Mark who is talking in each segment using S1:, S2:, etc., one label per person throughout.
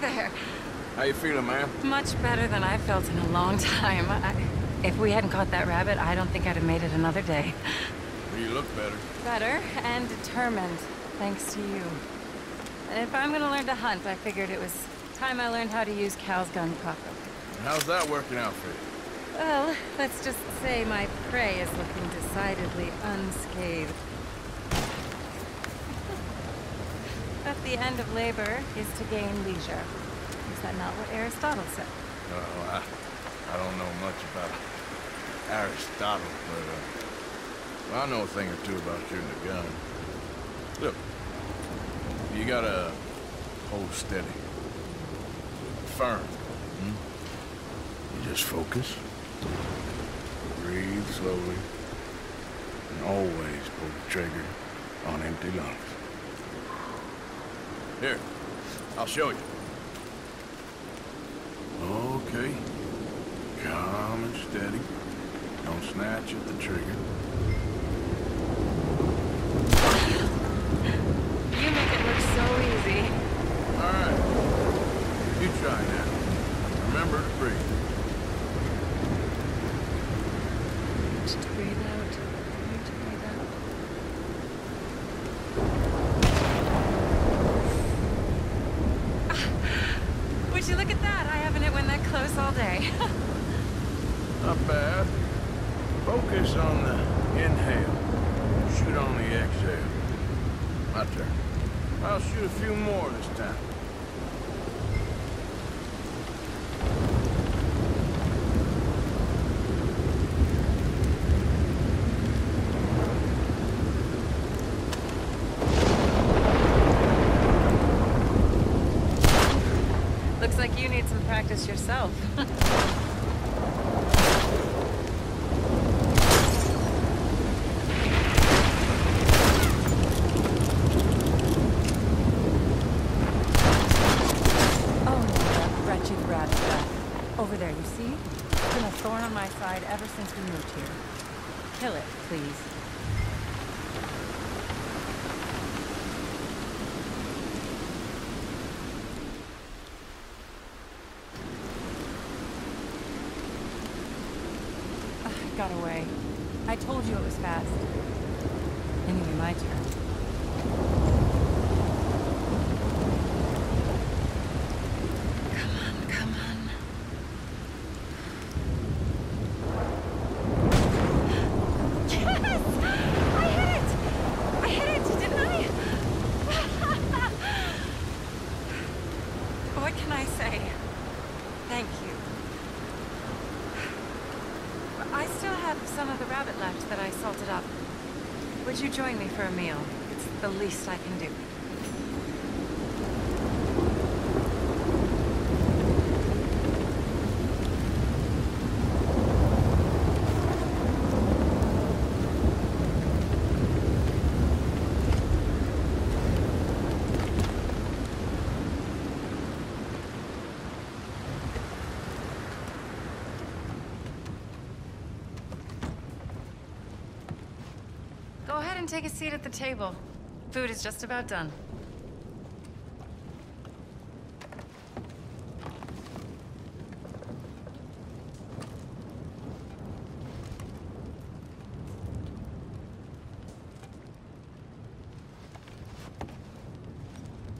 S1: there.
S2: How you feeling, ma'am?
S1: Much better than I've felt in a long time. If we hadn't caught that rabbit, I don't think I'd have made it another day.
S2: Well, you look better.
S1: Better and determined, thanks to you. And if I'm gonna learn to hunt, I figured it was time I learned how to use Cal's gun properly.
S2: And how's that working out for you?
S1: Well, let's just say my prey is looking decidedly unscathed. But the end of labor is to gain leisure. Is that not what Aristotle said?
S2: Oh, I don't know much about Aristotle, but well, I know a thing or two about shooting a gun. Look, you gotta hold steady. Firm. You just focus. Breathe slowly. And always pull the trigger on empty lungs. Here, I'll show you. Okay. Calm and steady. Don't snatch at the trigger.
S1: You make it look so easy.
S2: All right. You try now. Remember to breathe.
S1: Just breathe out. Breathe out. Would you look at that? I haven't hit one that close all day.
S2: Not bad. Focus on the inhale. Shoot on the exhale. My turn. I'll shoot a few more this time.
S1: Looks like you need some practice yourself. Over there, you see? It's been a thorn on my side ever since we moved here. Kill it, please. It got away. I told you it was fast. Anyway, my turn. What can I say? Thank you. I still have some of the rabbit left that I salted up. Would you join me for a meal? It's the least I can do. Go ahead and take a seat at the table. Food is just about done.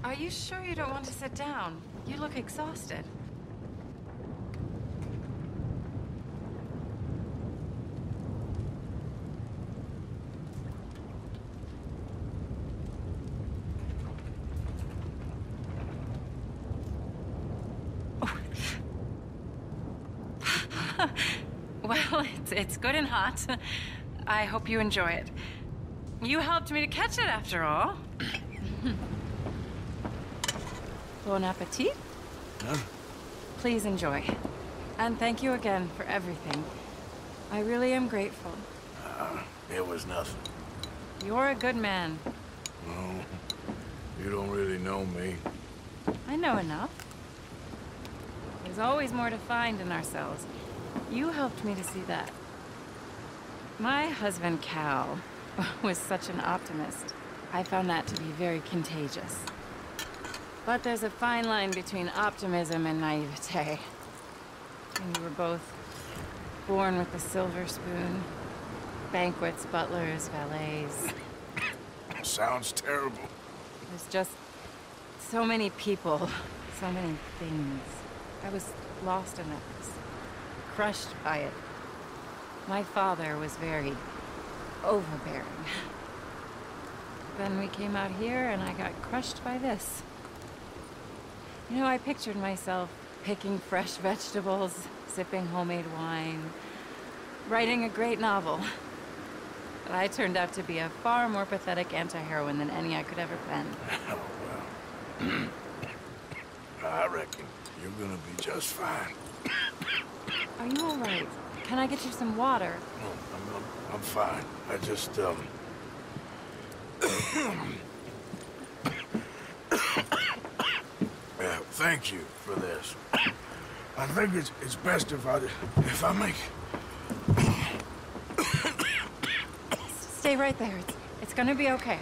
S1: Are you sure you don't want to sit down? You look exhausted. Well, it's good and hot. I hope you enjoy it. You helped me to catch it, after all. Bon appetit.
S2: Huh?
S1: Please enjoy. And thank you again for everything. I really am grateful.
S2: It was nothing.
S1: You're a good man.
S2: No, you don't really know me.
S1: I know enough. There's always more to find in ourselves. You helped me to see that. My husband, Cal, was such an optimist. I found that to be very contagious. But there's a fine line between optimism and naivete. And we were both born with the silver spoon. Banquets, butlers, valets.
S2: Sounds terrible.
S1: There's just so many people, so many things. I was lost in it, crushed by it. My father was very overbearing. Then we came out here and I got crushed by this. You know, I pictured myself picking fresh vegetables, sipping homemade wine, writing a great novel. But I turned out to be a far more pathetic anti-heroine than any I could ever pen.
S2: Oh, well. I reckon you're gonna be just fine.
S1: Are you all right? Can I get you some water?
S2: No, I'm fine. I just, yeah, thank you for this. I think it's best if I make...
S1: Stay right there. It's gonna be okay.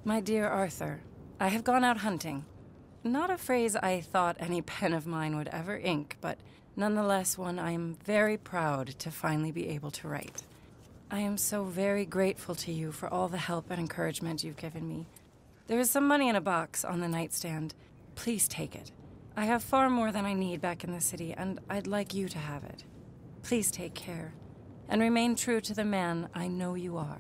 S1: My dear Arthur, I have gone out hunting. Not a phrase I thought any pen of mine would ever ink, but nonetheless one I am very proud to finally be able to write. I am so very grateful to you for all the help and encouragement you've given me. There is some money in a box on the nightstand. Please take it. I have far more than I need back in the city, and I'd like you to have it. Please take care, and remain true to the man I know you are.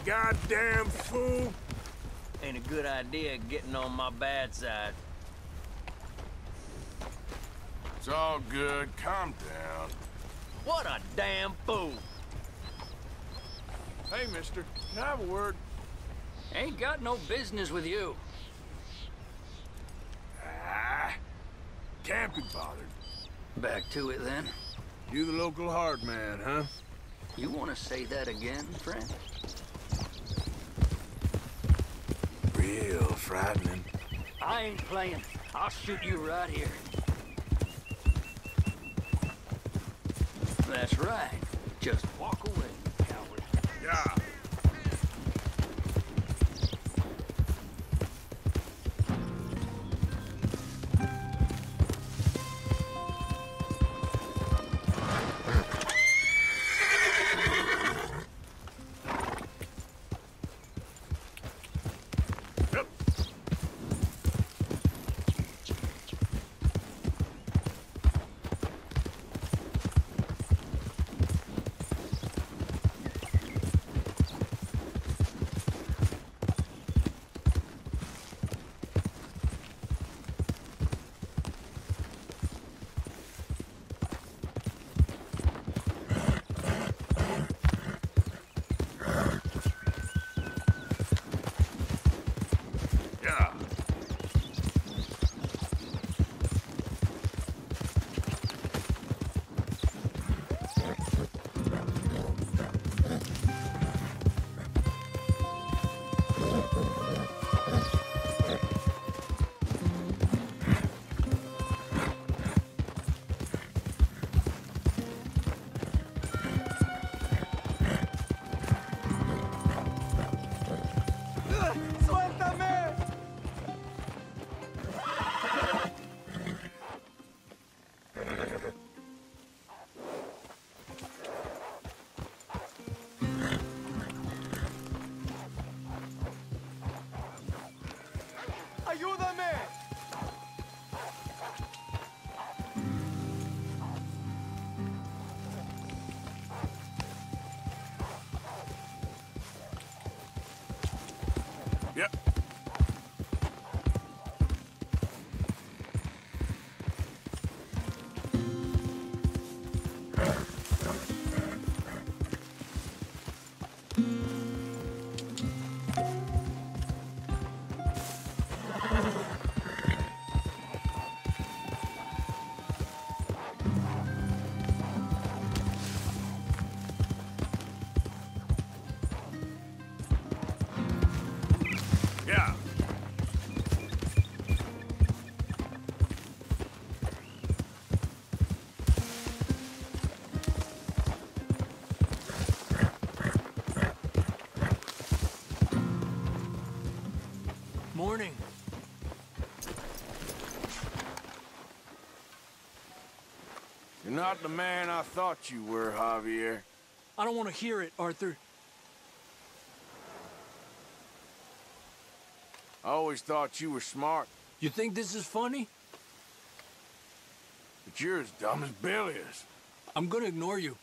S3: Goddamn fool!
S4: Ain't a good idea getting on my bad side.
S3: It's all good. Calm down.
S4: What a damn fool!
S3: Hey, mister. Can I have a word?
S4: Ain't got no business with you.
S3: Can't be bothered.
S4: Back to it then.
S3: You the local hard man, huh?
S4: You want to say that again, friend?
S3: Real frightening.
S4: I ain't playing. I'll shoot you right here. That's right. Just walk away, coward.
S3: Yeah. Yep. Yeah.
S5: Morning.
S3: You're not the man I thought you were, Javier.
S5: I don't want to hear it, Arthur.
S3: I always thought you were smart,
S5: You think this is funny?
S3: but you're as dumb as Bill is.
S5: I'm gonna ignore you.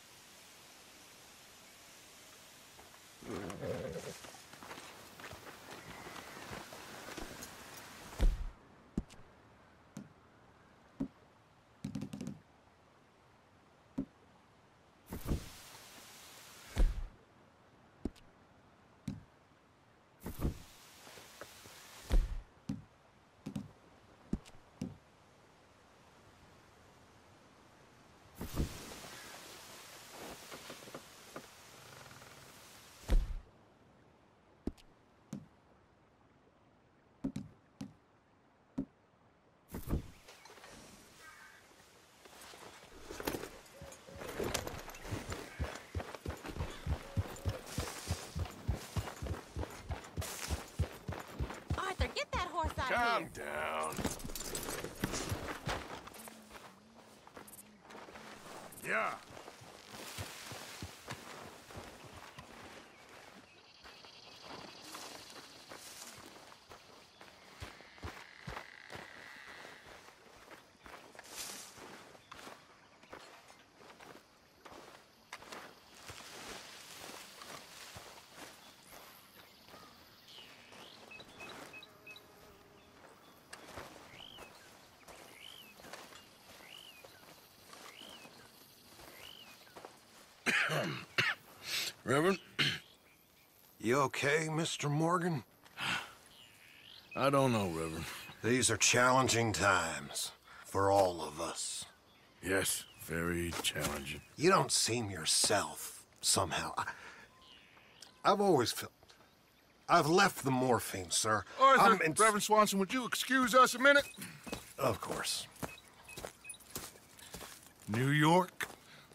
S6: Arthur, get that horse out of
S3: Calm
S6: here.
S3: down. Yeah.
S2: Reverend,
S7: You okay, Mr. Morgan?
S2: I don't know, Reverend.
S7: These are challenging times for all of us.
S2: Yes, very challenging.
S7: You don't seem yourself, somehow. I've always felt... I've left the morphine, sir.
S8: Arthur, Reverend Swanson, would you excuse us a minute?
S7: Of course.
S8: New York.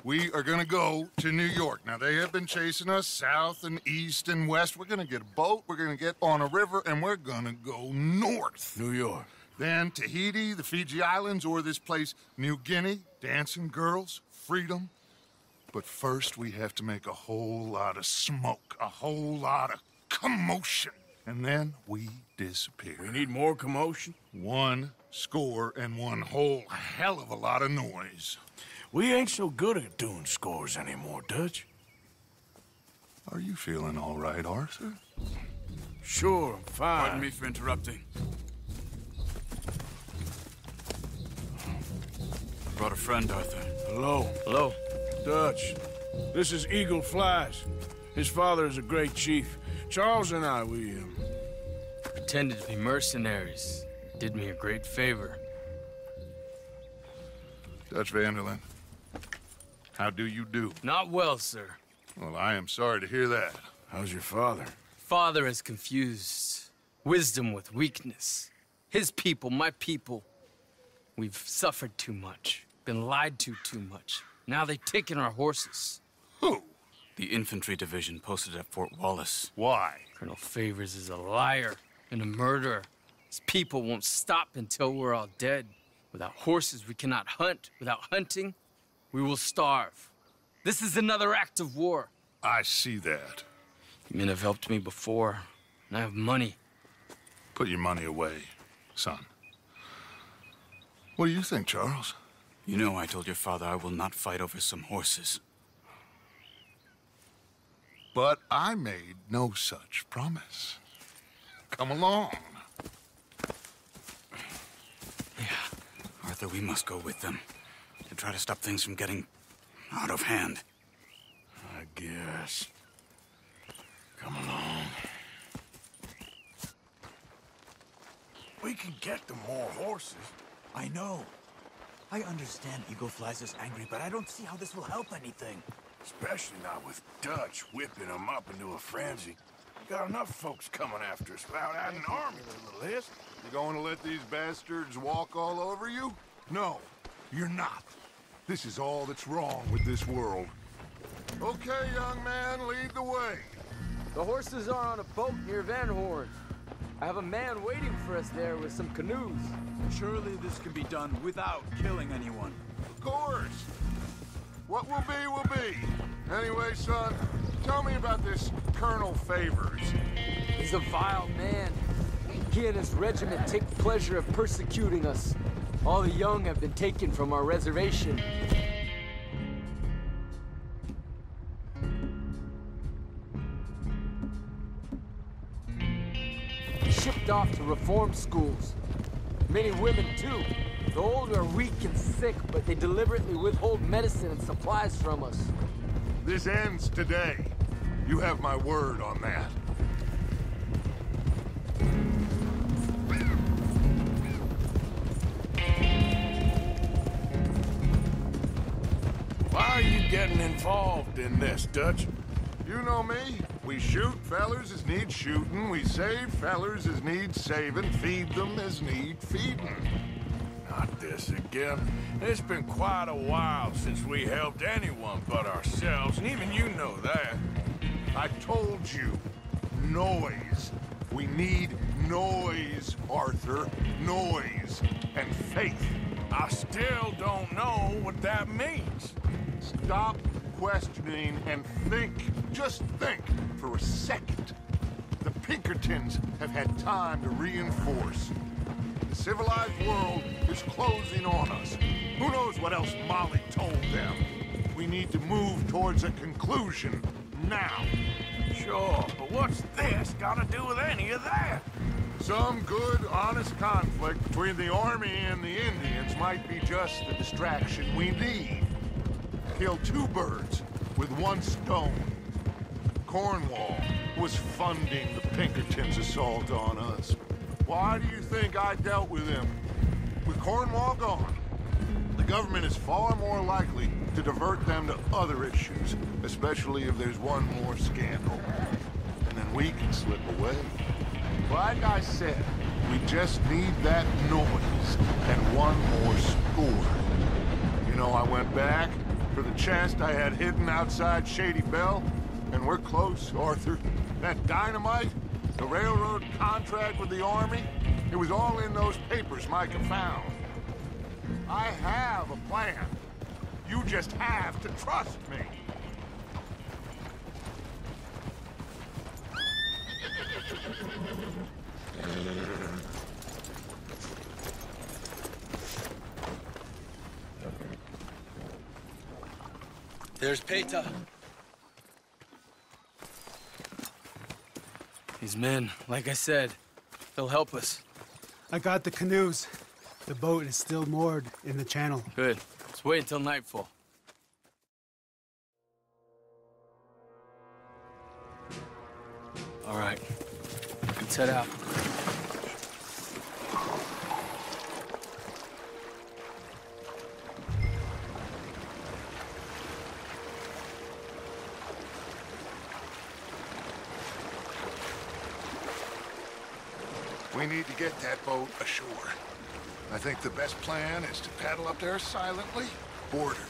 S8: We are gonna go to New York. Now, they have been chasing us south and east and west. We're gonna get a boat, we're gonna get on a river, and we're gonna go north.
S2: New York.
S8: Then Tahiti, the Fiji Islands, or this place, New Guinea, dancing girls, freedom. But first, we have to make a whole lot of smoke, a whole lot of commotion. And then we disappear.
S2: We need more commotion?
S8: 1 score and one whole hell of a lot of noise.
S2: We ain't so good at doing scores anymore, Dutch.
S8: Are you feeling all right, Arthur?
S2: Sure, I'm fine.
S9: Pardon me for interrupting. Brought a friend, Arthur.
S2: Hello.
S4: Hello.
S2: Dutch. This is Eagle Flies. His father is a great chief. Charles and I, we
S4: Pretended to be mercenaries. Did me a great favor.
S8: Dutch Vanderlyn, how do you do?
S4: Not well, sir.
S8: Well, I am sorry to hear that.
S2: How's your father?
S4: Father has confused wisdom with weakness. His people, my people. We've suffered too much. Been lied to too much. Now they've taken our horses.
S8: Who?
S9: The infantry division posted at Fort Wallace.
S8: Why?
S4: Colonel Favors is a liar and a murderer. His people won't stop until we're all dead. Without horses, we cannot hunt. Without hunting, we will starve. This is another act of war.
S8: I see that.
S4: You men have helped me before, and I have money.
S8: Put your money away, son. What do you think, Charles?
S9: You know I told your father I will not fight over some horses.
S8: But I made no such promise. Come along.
S9: Yeah, Arthur, we must go with them to try to stop things from getting out of hand.
S3: I guess. Come along. We can get them more horses.
S6: I know. I understand Eagle Flies is angry, but I don't see how this will help anything.
S3: Especially not with Dutch whipping them up into a frenzy. Got enough folks coming after us without adding an army to the list.
S8: You going to let these bastards walk all over you? No, you're not. This is all that's wrong with this world. Okay, young man, lead the way.
S4: The horses are on a boat near Van Horn. I have a man waiting for us there with some canoes.
S6: Surely this can be done without killing anyone.
S8: Of course. What will be. Anyway, son, tell me about this Colonel Favors.
S4: He's a vile man. He and his regiment take pleasure of persecuting us. All the young have been taken from our reservation. Shipped off to reform schools. Many women, too. The old are weak and sick, but they deliberately withhold medicine and supplies from us.
S8: This ends today. You have my word on that.
S3: Why are you getting involved in this, Dutch?
S8: You know me. We shoot fellers as need shooting. We save fellers as need saving. Feed them as need feeding.
S3: Not this again. It's been quite a while since we helped anyone but ourselves, and even you know that.
S8: I told you. Noise. We need noise, Arthur. Noise. And faith.
S3: I still don't know what that means.
S8: Stop questioning and think. Just think for a second. The Pinkertons have had time to reinforce. The civilized world is closing on us. Who knows what else Molly told them? We need to move towards a conclusion now.
S3: Sure, but what's this got to do with any of that?
S8: Some good, honest conflict between the army and the Indians might be just the distraction we need. Kill two birds with one stone. Cornwall was funding the Pinkertons' assault on us. Why do you think I dealt with him? With Cornwall gone, the government is far more likely to divert them to other issues, especially if there's one more scandal. And then we can slip away. Like I said, we just need that noise and one more score. You know, I went back for the chest I had hidden outside Shady Bell, and we're close, Arthur. That dynamite, the railroad contract with the army, it was all in those papers Micah found. I have a plan. You just have to trust me.
S4: There's Peta. These men, like I said, they'll help us.
S10: I got the canoes. The boat is still moored in the channel.
S4: Good. Let's wait until nightfall. All right. Let's head out.
S8: We need to get that boat ashore. I think the best plan is to paddle up there silently, board her.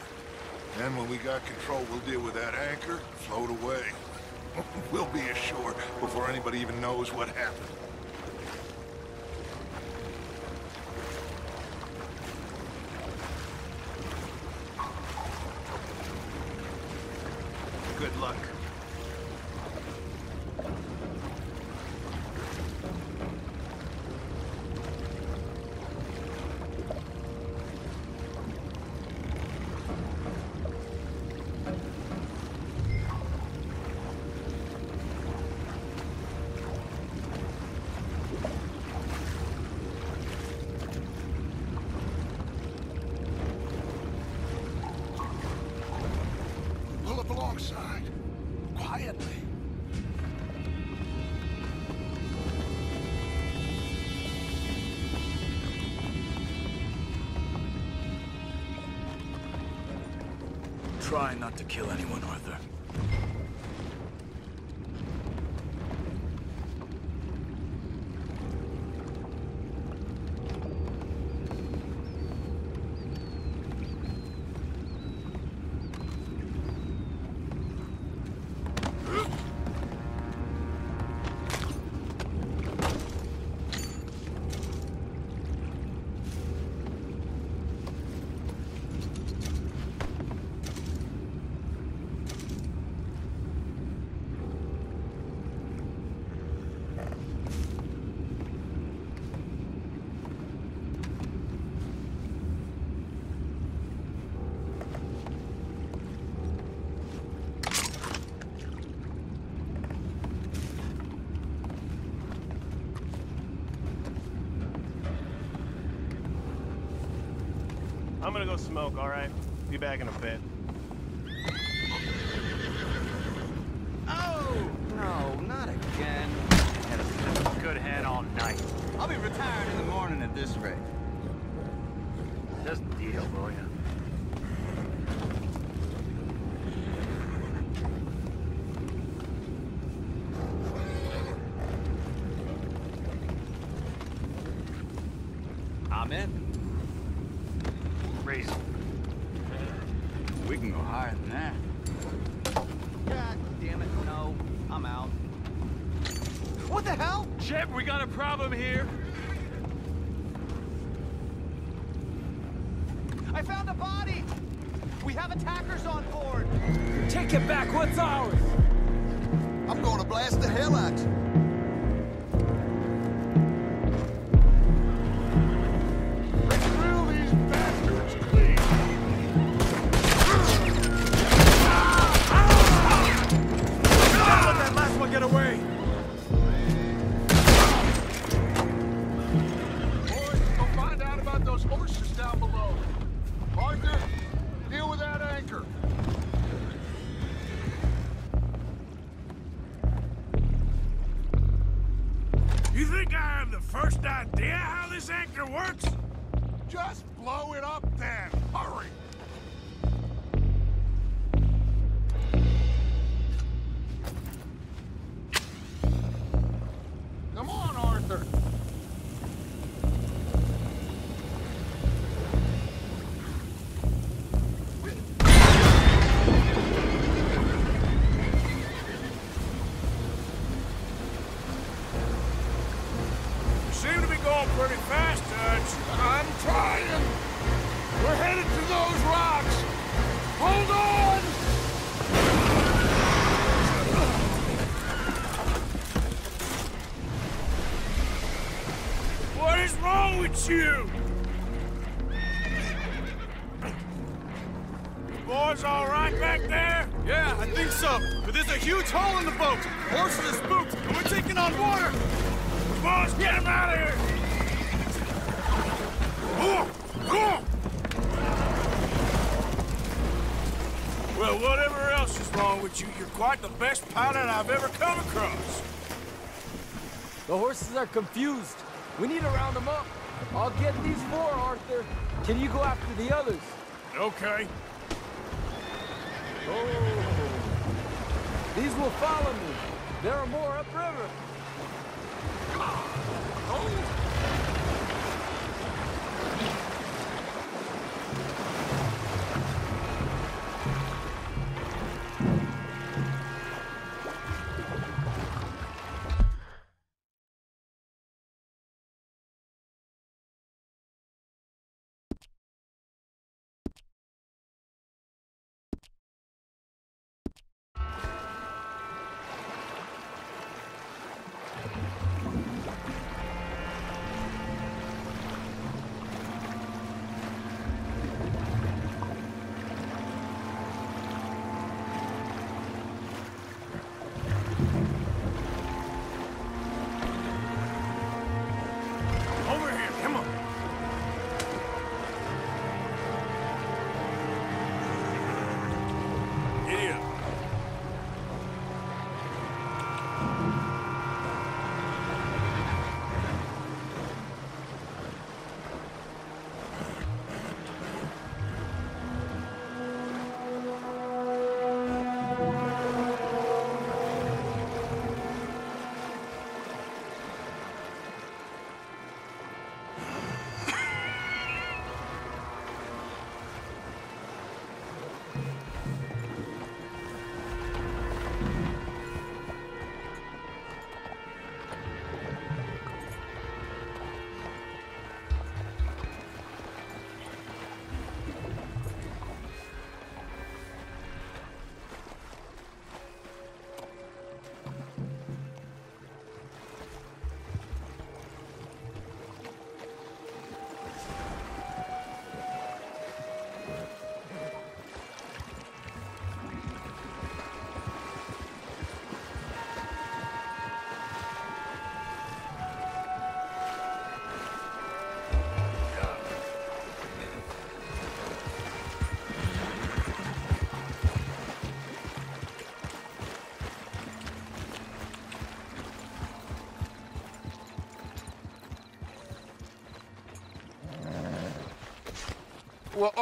S8: Then when we got control, we'll deal with that anchor, float away. We'll be ashore before anybody even knows what happened. Good luck. alongside. Quietly.
S6: Try not to kill anyone, Arthur.
S11: I'm gonna go smoke, all right? Be back in a bit.
S12: Oh! No, not again. Had a good head all night. I'll be retired in the morning at this rate. Just deal, will ya? I'm in. Reason. We can go higher than that. God damn it, no. I'm out. What the hell?
S11: Shep, we got a problem here.
S12: I found a body! We have attackers on board!
S5: Take it back, what's ours?
S12: I'm gonna blast the hell out you.
S11: Get away!
S8: Boys, go find out about those horses down below. Arthur, deal with that anchor.
S3: You think I have the first idea how this anchor works?
S8: Just blow it up then. Hurry. Come on, Arthur.
S3: You seem to be going pretty fast, Dutch.
S8: I'm trying. We're headed to those rocks. Hold on!
S3: What is wrong with you? You boys all right back there?
S11: Yeah, I think so. But there's a huge hole in the boat. Horses are spooked, and we're taking on water.
S3: Boys, get him out of here! Well, whatever else is wrong with you, you're quite the best pilot I've ever come across.
S5: The horses are confused. We need to round them up. I'll get these 4, Arthur. Can you go after the others?
S3: Okay.
S5: Oh. These will follow me. There are more upriver.
S8: Well,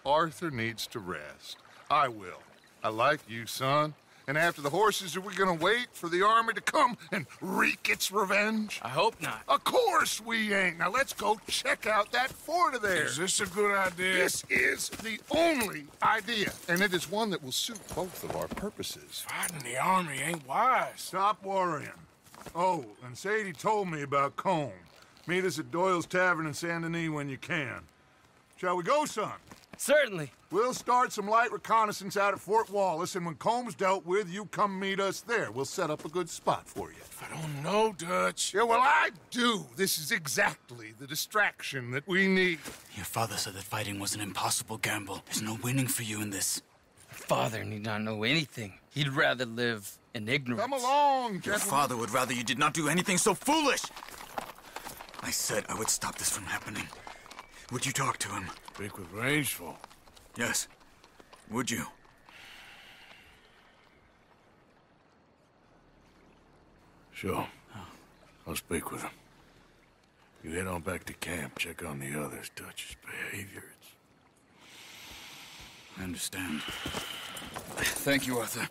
S8: Arthur needs to rest. I will. I like you, son. And after the horses, are we gonna wait for the army to come and wreak its revenge?
S4: I hope not.
S8: Of course we ain't. Now let's go check out that fort of theirs.
S3: Is this a good idea?
S8: This is the only idea, and it is one that will suit both of our purposes.
S3: Fighting the army ain't wise.
S8: Stop worrying. Oh, and Sadie told me about Combe. Meet us at Doyle's Tavern in Saint Denis when you can. Shall we go, son?
S4: Certainly.
S8: We'll start some light reconnaissance out at Fort Wallace, and when Comb's dealt with, you come meet us there. We'll set up a good spot for you.
S3: I don't know, Dutch.
S8: Yeah, well, I do. This is exactly the distraction that we need.
S9: Your father said that fighting was an impossible gamble. There's no winning for you in this.
S4: Father need not know anything. He'd rather live in ignorance.
S8: Come along,
S9: Your
S8: gentlemen.
S9: father would rather you did not do anything so foolish. I said I would stop this from happening. Would you talk to him?
S3: Speak with Rangeful.
S9: Yes. Would you?
S3: Sure. I'll speak with him. You head on back to camp, check on the others. Dutch's behavior,
S9: I understand. Thank you, Arthur.